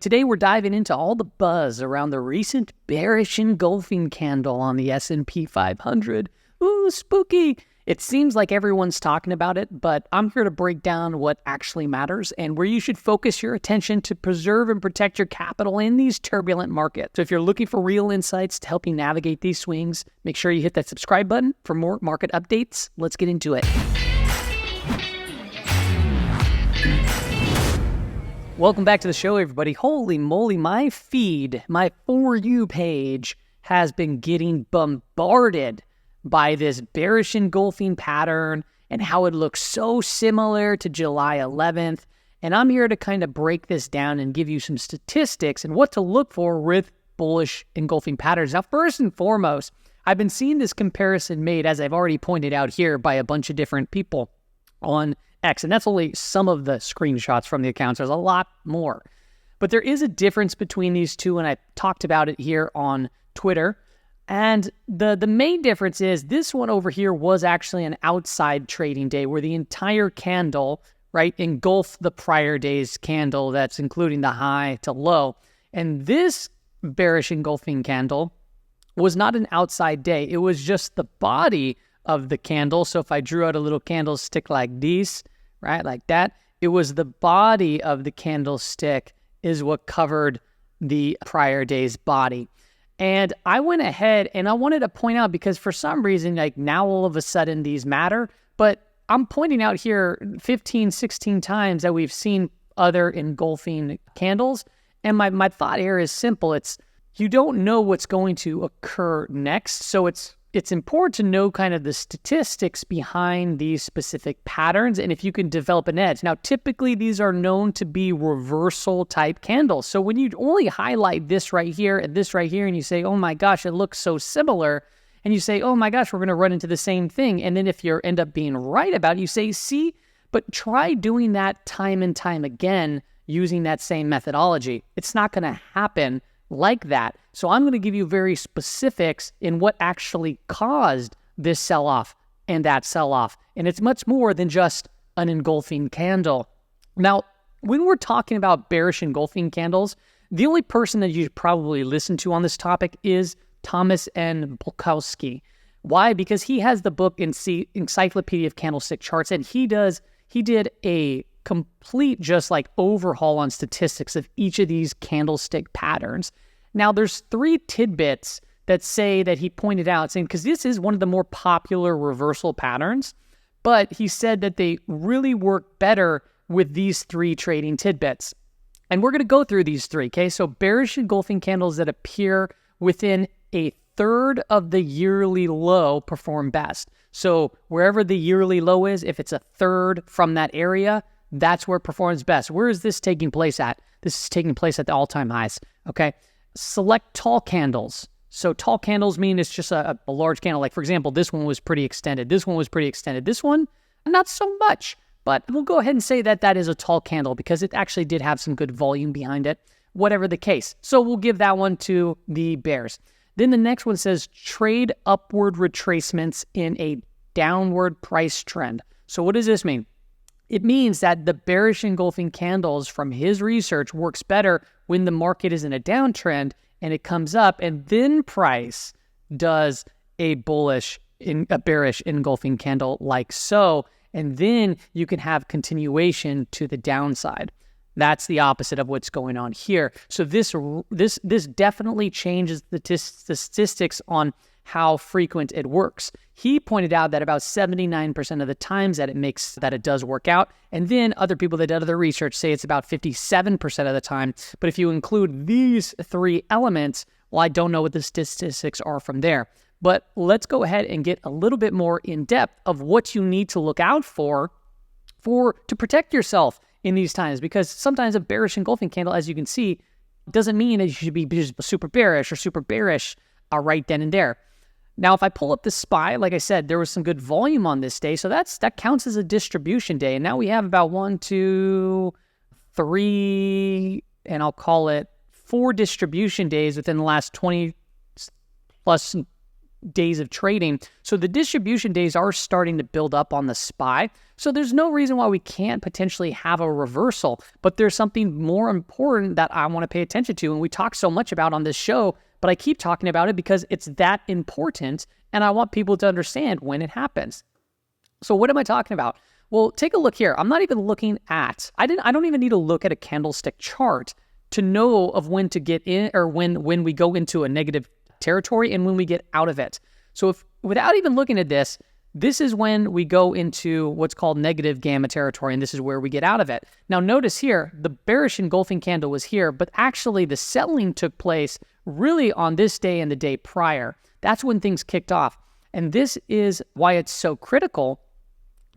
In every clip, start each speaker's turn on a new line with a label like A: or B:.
A: Today we're diving into all the buzz around the recent bearish engulfing candle on the S&P 500. Ooh, spooky! It seems like everyone's talking about it, but I'm here to break down what actually matters and where you should focus your attention to preserve and protect your capital in these turbulent markets. So if you're looking for real insights to help you navigate these swings, make sure you hit that subscribe button for more market updates. Let's get into it. Welcome back to the show, everybody. Holy moly, my feed, my For You page has been getting bombarded by this bearish engulfing pattern and how it looks so similar to July 11th. And I'm here to kind of break this down and give you some statistics and what to look for with bullish engulfing patterns. Now, first and foremost, I've been seeing this comparison made, as I've already pointed out here, by a bunch of different people on X, and that's only some of the screenshots from the accounts. There's a lot more. But there is a difference between these two, and I talked about it here on Twitter. And the main difference is this one over here was actually an outside trading day where the entire candle, right, engulfed the prior day's candle that's including the high to low. And this bearish engulfing candle was not an outside day. It was just the body of the candle. So if I drew out a little candlestick like this, right, like that, it was the body of the candlestick is what covered the prior day's body. And I went ahead and I wanted to point out, because for some reason, like now all of a sudden these matter, but I'm pointing out here 15, 16 times that we've seen other engulfing candles. And my thought here is simple. It's you don't know what's going to occur next. So it's important to know kind of the statistics behind these specific patterns and if you can develop an edge. Now, typically these are known to be reversal type candles. So when you only highlight this right here and this right here and you say, oh my gosh, it looks so similar, and you say, oh my gosh, we're going to run into the same thing. And then if you end up being right about it, you say, see, but try doing that time and time again using that same methodology. It's not going to happen like that. So I'm going to give you very specifics in what actually caused this sell-off and that sell-off. And it's much more than just an engulfing candle. Now, when we're talking about bearish engulfing candles, the only person that you should probably listen to on this topic is Thomas N. Bulkowski. Why? Because he has the book Encyclopedia of Candlestick Charts, and he did a complete just like overhaul on statistics of each of these candlestick patterns. Now, there's three tidbits that say that he pointed out, saying, because this is one of the more popular reversal patterns, but he said that they really work better with these three trading tidbits. And we're going to go through these three, okay? So bearish engulfing candles that appear within a third of the yearly low perform best. So wherever the yearly low is, if it's a third from that area, that's where it performs best. Where is this taking place at? This is taking place at the all-time highs, okay? Select tall candles. So tall candles mean it's just a large candle. Like, for example, this one was pretty extended. This one was pretty extended. This one, not so much. But we'll go ahead and say that that is a tall candle because it actually did have some good volume behind it, whatever the case. So we'll give that one to the bears. Then the next one says trade upward retracements in a downward price trend. So what does this mean? It means that the bearish engulfing candles from his research works better when the market is in a downtrend and it comes up, and then price does a bearish engulfing candle like so, and then you can have continuation to the downside. That's the opposite of what's going on here. So this definitely changes the statistics on how frequent it works. He pointed out that about 79% of the times that it does work out. And then other people that did other research say it's about 57% of the time. But if you include these three elements, well, I don't know what the statistics are from there. But let's go ahead and get a little bit more in depth of what you need to look out for to protect yourself in these times. Because sometimes a bearish engulfing candle, as you can see, doesn't mean that you should be just super bearish or super bearish right then and there. Now, if I pull up the SPY, like I said, there was some good volume on this day, so that counts as a distribution day. And now we have about 1, 2, 3, and I'll call it 4 distribution days within the last 20 plus days of trading. So the distribution days are starting to build up on the SPY. So there's no reason why we can't potentially have a reversal. But there's something more important that I want to pay attention to, and we talk so much about on this show, but I keep talking about it because it's that important, and I want people to understand when it happens. So what am I talking about? Well, take a look here. I'm not even looking at, I don't even need to look at a candlestick chart to know of when to get in, or when we go into a negative territory and when we get out of it. So if without even looking at this, this is when we go into what's called negative gamma territory, and this is where we get out of it. Now notice here, the bearish engulfing candle was here, but actually the selling took place really on this day and the day prior. That's when things kicked off. And this is why it's so critical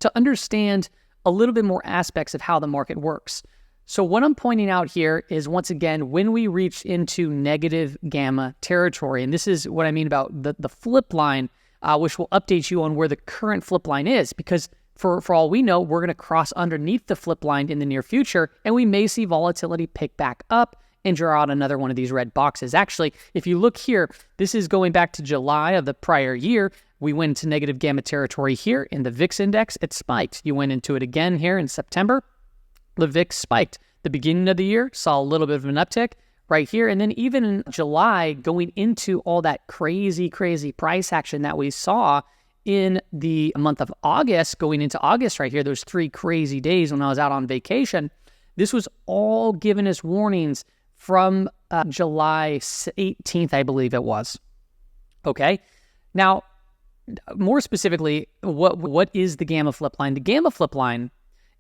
A: to understand a little bit more aspects of how the market works. So what I'm pointing out here is, once again, when we reach into negative gamma territory, and this is what I mean about the flip line, which will update you on where the current flip line is, because for all we know, we're going to cross underneath the flip line in the near future, and we may see volatility pick back up and draw out another one of these red boxes. Actually, if you look here, this is going back to July of the prior year. We went into negative gamma territory here in the VIX index. It spiked. You went into it again here in September. The VIX spiked. The beginning of the year saw a little bit of an uptick right here. And then even in July, going into all that crazy price action that we saw in the month of August, going into August right here, those 3 crazy days when I was out on vacation, this was all giving us warnings from July 18th, I believe it was. Okay. Now, more specifically, what is the gamma flip line? The gamma flip line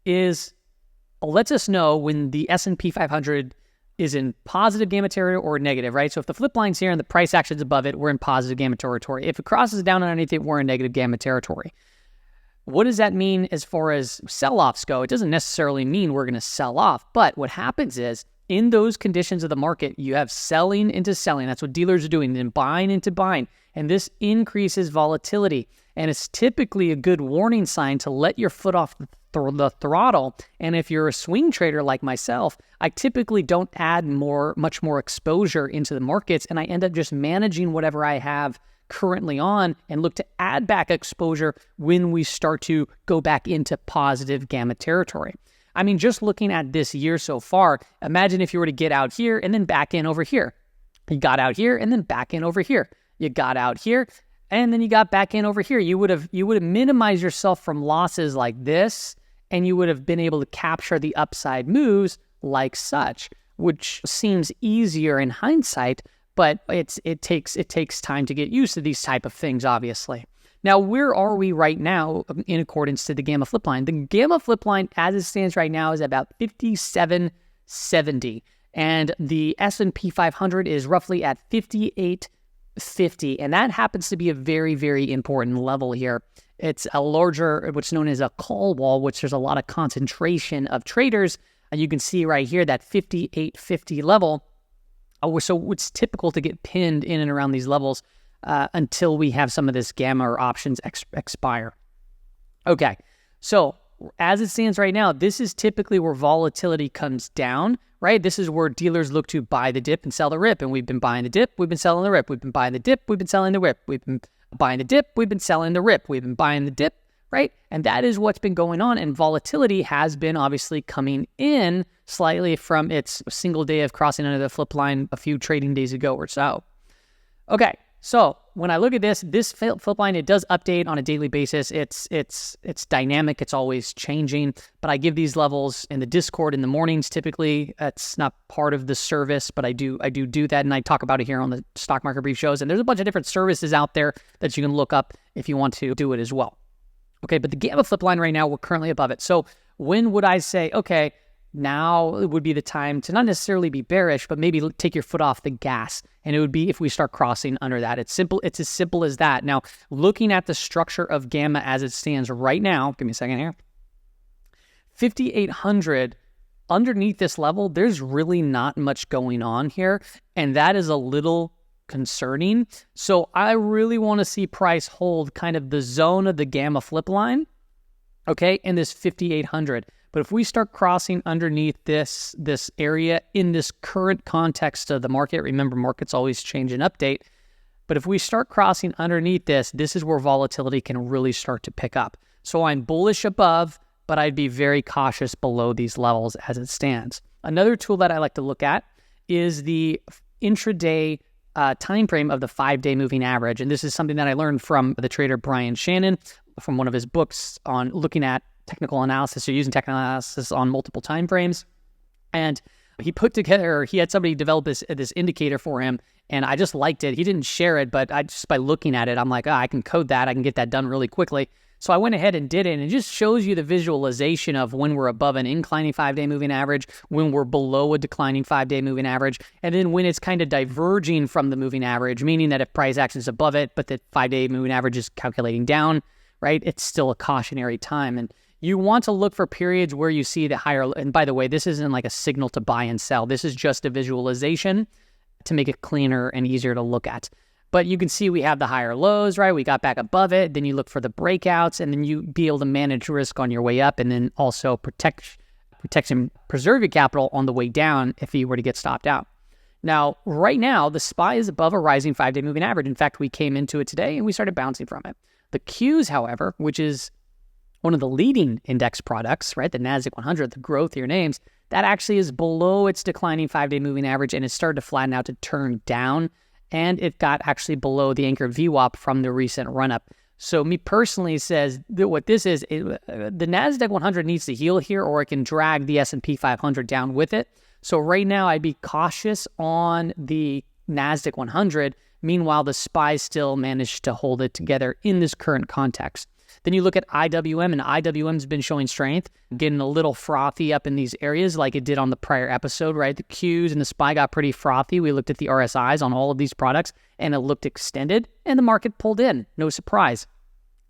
A: lets us know when the S&P 500 is in positive gamma territory or negative, right? So if the flip line's here and the price action's above it, we're in positive gamma territory. If it crosses down underneath it, we're in negative gamma territory. What does that mean as far as sell-offs go? It doesn't necessarily mean we're going to sell off, but what happens is, in those conditions of the market, you have selling into selling. That's what dealers are doing, then buying into buying. And this increases volatility. And it's typically a good warning sign to let your foot off the throttle. And if you're a swing trader like myself, I typically don't add much more exposure into the markets, and I end up just managing whatever I have currently on and look to add back exposure when we start to go back into positive gamma territory. I mean, just looking at this year so far, imagine if you were to get out here and then back in over here. You got out here and then back in over here. You got out here and then you got back in over here. You would have minimized yourself from losses like this, and you would have been able to capture the upside moves like such, which seems easier in hindsight, but it takes time to get used to these type of things, obviously. Now, where are we right now in accordance to the gamma flip line? The gamma flip line, as it stands right now, is about 57.70, and the S&P 500 is roughly at 58.50, and that happens to be a very, very important level here. It's a larger, what's known as a call wall, which there's a lot of concentration of traders. And you can see right here that 58.50 level. So it's typical to get pinned in and around these levels until we have some of this gamma or options expire. Okay, so as it stands right now, this is typically where volatility comes down, right? This is where dealers look to buy the dip and sell the rip. And we've been buying the dip, we've been selling the rip. We've been buying the dip, we've been selling the rip. We've been buying the dip, we've been selling the rip. We've been buying the dip, right? And that is what's been going on. And volatility has been obviously coming in slightly from its single day of crossing under the flip line a few trading days ago or so. Okay, so when I look at this flip line, it does update on a daily basis. It's dynamic. It's always changing. But I give these levels in the Discord in the mornings. Typically, it's not part of the service, but I do that, and I talk about it here on the Stock Market Brief shows. And there's a bunch of different services out there that you can look up if you want to do it as well. Okay, but the gamma flip line right now, we're currently above it. So when would I say, okay, now it would be the time to not necessarily be bearish, but maybe take your foot off the gas? And it would be if we start crossing under that. It's simple. It's as simple as that. Now, looking at the structure of gamma as it stands right now, give me a second here. 5,800, underneath this level, there's really not much going on here. And that is a little concerning. So I really want to see price hold kind of the zone of the gamma flip line, okay, in this 5,800. But if we start crossing underneath this area in this current context of the market, remember, markets always change and update, But if we start crossing underneath this, this is where volatility can really start to pick up. So I'm bullish above, but I'd be very cautious below these levels as it stands. Another tool that I like to look at is the intraday time frame of the 5-day moving average. And this is something that I learned from the trader Brian Shannon from one of his books on looking at technical analysis or using technical analysis on multiple time frames. And he had somebody develop this indicator for him, and I just liked it. He didn't share it, but just by looking at it, I'm like, I can code that. I can get that done really quickly. So I went ahead and did it, and it just shows you the visualization of when we're above an inclining 5-day moving average, when we're below a declining 5-day moving average, and then when it's kind of diverging from the moving average, meaning that if price action is above it, but the 5-day moving average is calculating down, right? It's still a cautionary time. And you want to look for periods where you see the higher, and by the way, this isn't like a signal to buy and sell. This is just a visualization to make it cleaner and easier to look at. But you can see we have the higher lows, right? We got back above it. Then you look for the breakouts, and then you be able to manage risk on your way up, and then also protect and preserve your capital on the way down if you were to get stopped out. Now, right now, the SPY is above a rising 5-day moving average. In fact, we came into it today and we started bouncing from it. The Qs, however, which is one of the leading index products, right? The NASDAQ 100, the growthier names, that actually is below its declining 5-day moving average, and it started to flatten out to turn down. And it got actually below the anchored VWAP from the recent run-up. So me personally says that what this is, the NASDAQ 100 needs to heal here, or it can drag the S&P 500 down with it. So right now, I'd be cautious on the NASDAQ 100. Meanwhile, the SPY still managed to hold it together in this current context. Then you look at IWM, and IWM's been showing strength, getting a little frothy up in these areas like it did on the prior episode, right? The Qs and the SPY got pretty frothy. We looked at the RSIs on all of these products, and it looked extended, and the market pulled in. No surprise.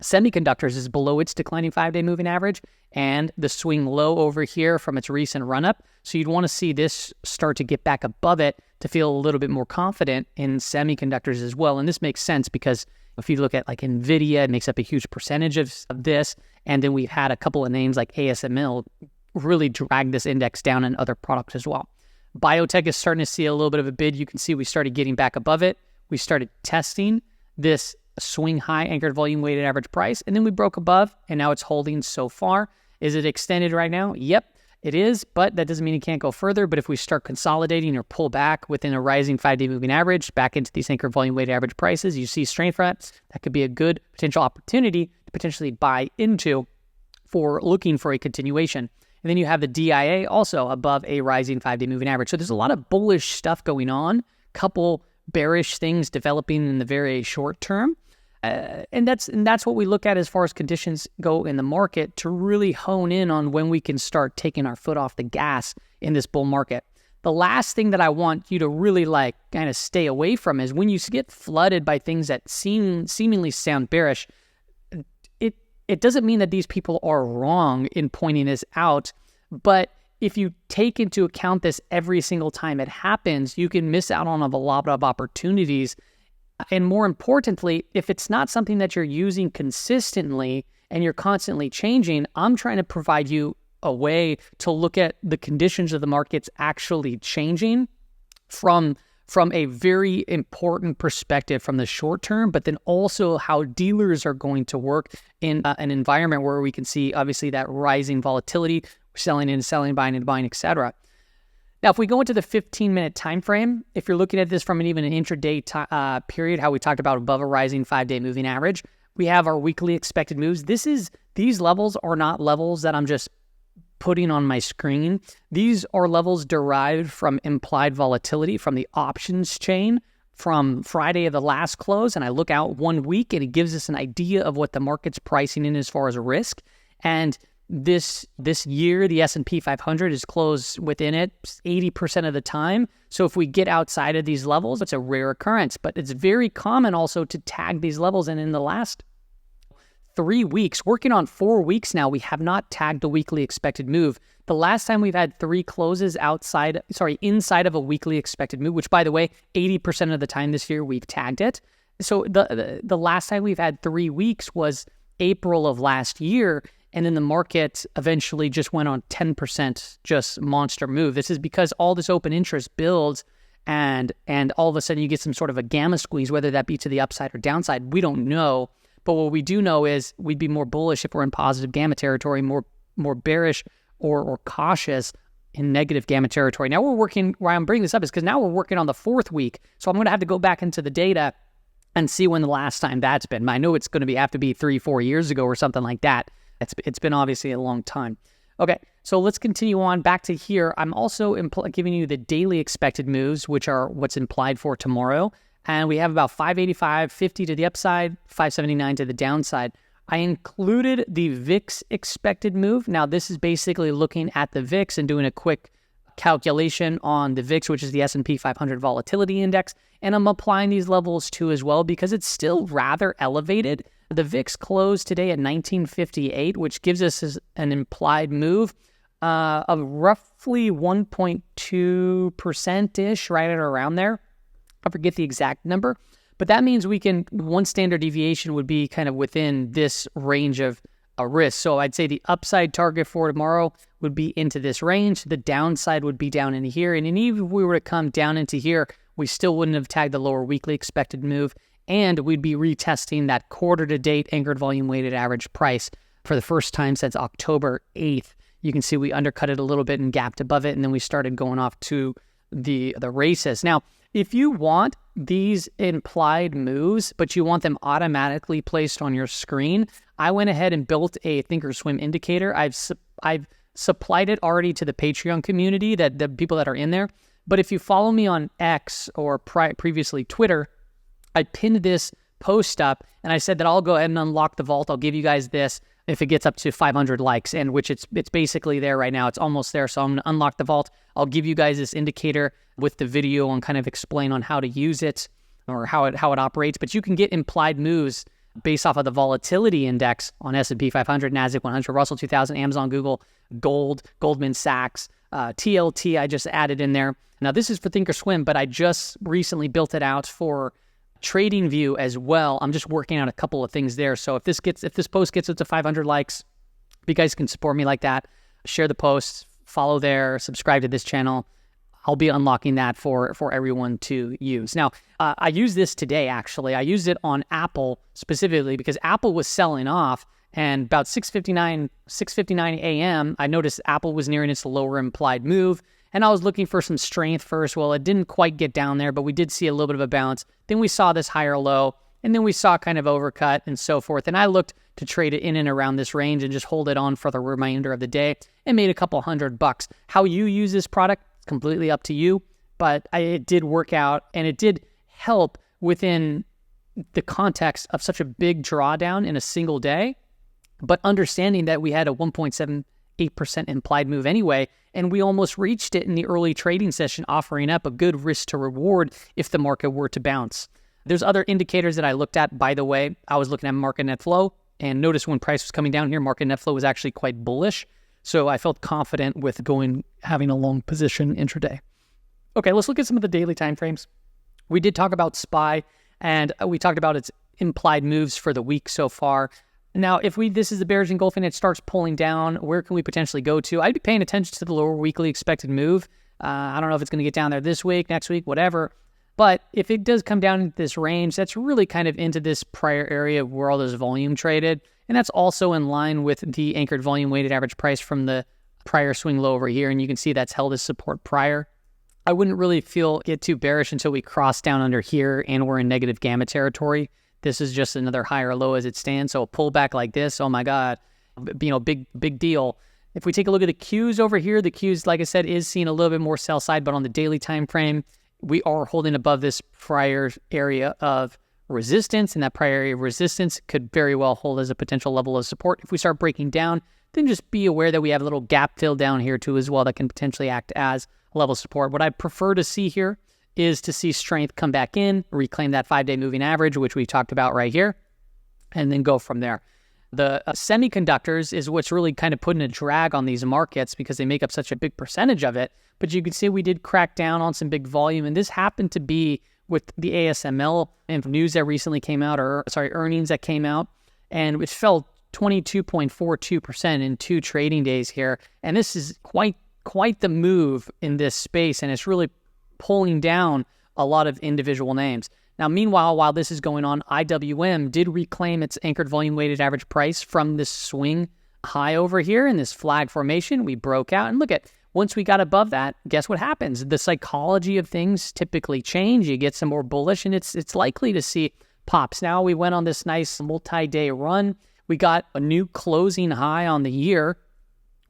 A: Semiconductors is below its declining 5-day moving average, and the swing low over here from its recent run-up. So you'd want to see this start to get back above it to feel a little bit more confident in semiconductors as well. And this makes sense because if you look at like NVIDIA, it makes up a huge percentage of this. And then we've had a couple of names like ASML really drag this index down in other products as well. Biotech is starting to see a little bit of a bid. You can see we started getting back above it. We started testing this swing high anchored volume weighted average price, and then we broke above, and now it's holding so far. Is it extended right now? Yep, it is, but that doesn't mean it can't go further. But if we start consolidating or pull back within a rising 5-day moving average back into these anchored volume weighted average prices, you see strength for that. That could be a good potential opportunity to potentially buy into for looking for a continuation. And then you have the DIA also above a rising 5-day moving average. So there's a lot of bullish stuff going on, couple bearish things developing in the very short term. And that's what we look at as far as conditions go in the market to really hone in on when we can start taking our foot off the gas in this bull market. The last thing that I want you to really like kind of stay away from is when you get flooded by things that seemingly sound bearish. It doesn't mean that these people are wrong in pointing this out, but if you take into account this every single time it happens, you can miss out on a lot of opportunities. And more importantly, if it's not something that you're using consistently and you're constantly changing, I'm trying to provide you a way to look at the conditions of the markets actually changing from a very important perspective from the short term, but then also how dealers are going to work in an environment where we can see obviously that rising volatility, selling and selling, buying and buying, etc. Now, if we go into the 15-minute time frame, if you're looking at this from even an intraday period, how we talked about above a rising 5-day moving average, we have our weekly expected moves. These levels are not levels that I'm just putting on my screen. These are levels derived from implied volatility from the options chain from Friday of the last close, and I look out 1 week, and it gives us an idea of what the market's pricing in as far as risk. And this year, the S&P 500 is closed within it 80% of the time. So if we get outside of these levels, it's a rare occurrence. But it's very common also to tag these levels. And in the last 3 weeks, working on 4 weeks now, we have not tagged a weekly expected move. The last time we've had 3 closes inside of a weekly expected move, which by the way, 80% of the time this year we've tagged it. So the last time we've had 3 weeks was April of last year. And then the market eventually just went on 10% just monster move. This is because all this open interest builds and all of a sudden you get some sort of a gamma squeeze, whether that be to the upside or downside. We don't know. But what we do know is we'd be more bullish if we're in positive gamma territory, more bearish or cautious in negative gamma territory. Now we're working, why I'm bringing this up is because now we're working on the 4th week. So I'm going to have to go back into the data and see when the last time that's been. I know it's going to have to be 3-4 years ago or something like that. It's been obviously a long time. Okay, so let's continue on back to here. I'm also giving you the daily expected moves, which are what's implied for tomorrow. And we have about 585.50 to the upside, 579 to the downside. I included the VIX expected move. Now, this is basically looking at the VIX and doing a quick calculation on the VIX, which is the S&P 500 Volatility Index. And I'm applying these levels too as well because it's still rather elevated. The VIX closed today at 1958, which gives us an implied move of roughly 1.2%-ish, right at around there. I forget the exact number. But that means one standard deviation would be kind of within this range of a risk. So I'd say the upside target for tomorrow would be into this range. The downside would be down in here. And even if we were to come down into here, we still wouldn't have tagged the lower weekly expected move. And we'd be retesting that quarter to date anchored volume weighted average price for the first time since October 8th. You can see we undercut it a little bit and gapped above it. And then we started going off to the races. Now, if you want these implied moves, but you want them automatically placed on your screen, I went ahead and built a Thinkorswim indicator. I've supplied it already to the Patreon community, that the people that are in there. But if you follow me on X or previously Twitter, I pinned this post up and I said that I'll go ahead and unlock the vault. I'll give you guys this if it gets up to 500 likes, and which it's basically there right now. It's almost there. So I'm going to unlock the vault. I'll give you guys this indicator with the video and kind of explain on how to use it or how it operates. But you can get implied moves based off of the volatility index on S&P 500, NASDAQ 100, Russell 2000, Amazon, Google, Gold, Goldman Sachs, TLT I just added in there. Now this is for Thinkorswim, but I just recently built it out for TradingView as well. I'm just working on a couple of things there. So if this post gets up to 500 likes, you guys can support me like that. Share the posts, follow there, subscribe to this channel. I'll be unlocking that for everyone to use. Now, I used this today, actually. I used it on Apple specifically because Apple was selling off, and about 6:59 a.m., I noticed Apple was nearing its lower implied move, and I was looking for some strength first. Well, it didn't quite get down there, but we did see a little bit of a bounce. Then we saw this higher low, and then we saw kind of overcut and so forth, and I looked to trade it in and around this range and just hold it on for the remainder of the day and made a couple $100. How you use this product, completely up to you, but it did work out, and it did help within the context of such a big drawdown in a single day, but understanding that we had a 1.78% implied move anyway, and we almost reached it in the early trading session, offering up a good risk to reward if the market were to bounce. There's other indicators that I looked at, by the way. I was looking at market net flow, and notice when price was coming down here, market net flow was actually quite bullish. So I felt confident with having a long position intraday. Okay, let's look at some of the daily time frames. We did talk about SPY, and we talked about its implied moves for the week so far. Now, if this is the bearish engulfing, it starts pulling down, where can we potentially go to? I'd be paying attention to the lower weekly expected move. I don't know if it's going to get down there this week, next week, whatever. But if it does come down into this range, that's really kind of into this prior area where all this volume traded. And that's also in line with the anchored volume weighted average price from the prior swing low over here. And you can see that's held as support prior. I wouldn't really get too bearish until we cross down under here and we're in negative gamma territory. This is just another higher low as it stands. So a pullback like this, oh my God, big deal. If we take a look at the Qs over here, the Qs, like I said, is seeing a little bit more sell side, but on the daily time frame, we are holding above this prior area of resistance, and that prior area of resistance could very well hold as a potential level of support. If we start breaking down, then just be aware that we have a little gap fill down here too as well that can potentially act as a level of support. What I prefer to see here is to see strength come back in, reclaim that 5-day moving average, which we talked about right here, and then go from there. The semiconductors is what's really kind of putting a drag on these markets because they make up such a big percentage of it. But you can see we did crack down on some big volume, and this happened to be with the ASML and news that recently came out, earnings that came out, and it fell 22.42% in 2 trading days here. And this is quite the move in this space, and it's really pulling down a lot of individual names. Now, meanwhile, while this is going on, IWM did reclaim its anchored volume weighted average price from this swing high over here in this flag formation. We broke out, and look at, once we got above that, guess what happens? The psychology of things typically change. You get some more bullish, and it's likely to see pops. Now we went on this nice multi-day run. We got a new closing high on the year,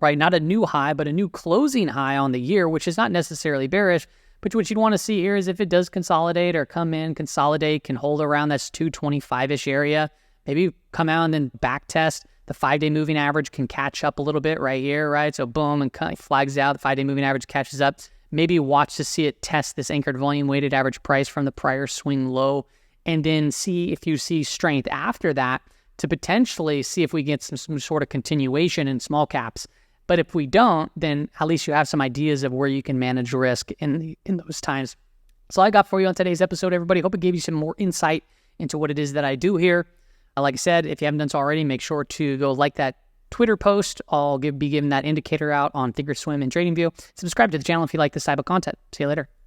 A: right? Not a new high, but a new closing high on the year, which is not necessarily bearish. But what you'd want to see here is if it does consolidate or come in, consolidate, can hold around this 225-ish area, maybe come out and then back test. The 5-day moving average can catch up a little bit right here, right? So boom, and kind of flags out. The 5-day moving average catches up. Maybe watch to see it test this anchored volume weighted average price from the prior swing low, and then see if you see strength after that to potentially see if we get some sort of continuation in small caps. But if we don't, then at least you have some ideas of where you can manage risk in those times. So I got for you on today's episode, everybody. Hope it gave you some more insight into what it is that I do here. Like I said, if you haven't done so already, make sure to go like that Twitter post. I'll be giving that indicator out on Thinkorswim and TradingView. Subscribe to the channel if you like this type of content. See you later.